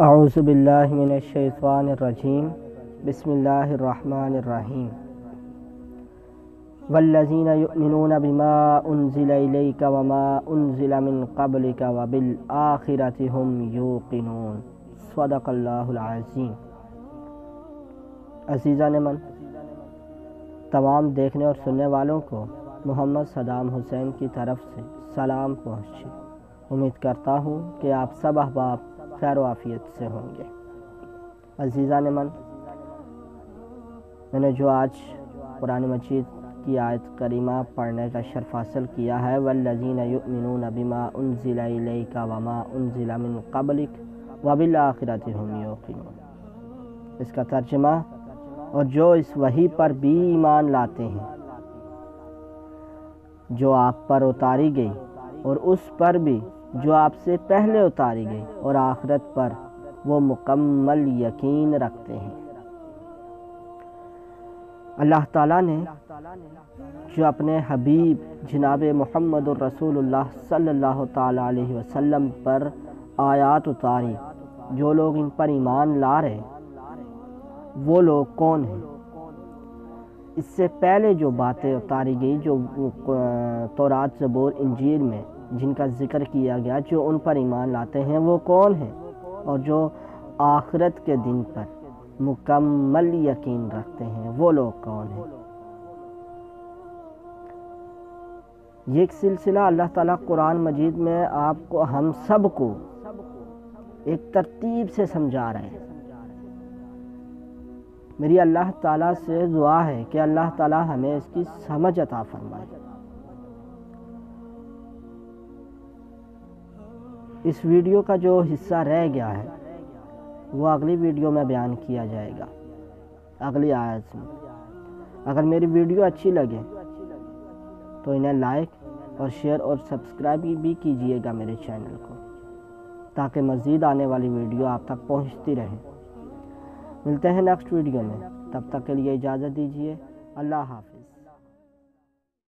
اعوذ باللہ من الشیطان الرجیم بسم اللہ الرحمن الرحیم والذین یؤمنون بما انزل الیک وما انزل من قبلک وبالآخرۃ هم یوقنون۔ صدق اللہ العظیم۔ عزیزان من، تمام دیکھنے اور سننے والوں کو محمد صدام حسین کی طرف سے سلام پہنچے۔ امید کرتا ہوں کہ آپ سب احباب خیر و عافیت سے ہوں گے۔ عزیزان من، میں نے جو آج قرآن مجید کی آیت کریمہ پڑھنے کا شرف حاصل کیا ہے، والذین یؤمنون بما انزل الیک وما انزل من قبلک وبالآخرۃ هم یوقنون، اس کا ترجمہ: اور جو اس وحی پر بھی ایمان لاتے ہیں جو آپ پر اتاری گئی، اور اس پر بھی جو آپ سے پہلے اتاری گئی، اور آخرت پر وہ مکمل یقین رکھتے ہیں۔ اللہ تعالیٰ نے جو اپنے حبیب جناب محمد الرسول اللہ صلی اللہ تعالیٰ علیہ وسلم پر آیات اتاری، جو لوگ ان پر ایمان لا رہے وہ لوگ کون ہیں؟ اس سے پہلے جو باتیں اتاری گئی، جو تورات، زبور، انجیل میں جن کا ذکر کیا گیا، جو ان پر ایمان لاتے ہیں وہ کون ہیں؟ اور جو آخرت کے دن پر مکمل یقین رکھتے ہیں وہ لوگ کون ہیں؟ یہ ایک سلسلہ اللہ تعالیٰ قرآن مجید میں آپ کو، ہم سب کو ایک ترتیب سے سمجھا رہے ہیں۔ میری اللہ تعالیٰ سے دعا ہے کہ اللہ تعالیٰ ہمیں اس کی سمجھ عطا فرمائے۔ اس ویڈیو کا جو حصہ رہ گیا ہے وہ اگلی ویڈیو میں بیان کیا جائے گا، اگلی آیت میں۔ اگر میری ویڈیو اچھی لگے تو انہیں لائک اور شیئر اور سبسکرائب بھی کیجئے گا میرے چینل کو، تاکہ مزید آنے والی ویڈیو آپ تک پہنچتی رہے۔ ملتے ہیں نیکسٹ ویڈیو میں، تب تک کے لیے اجازت دیجیے۔ اللہ حافظ۔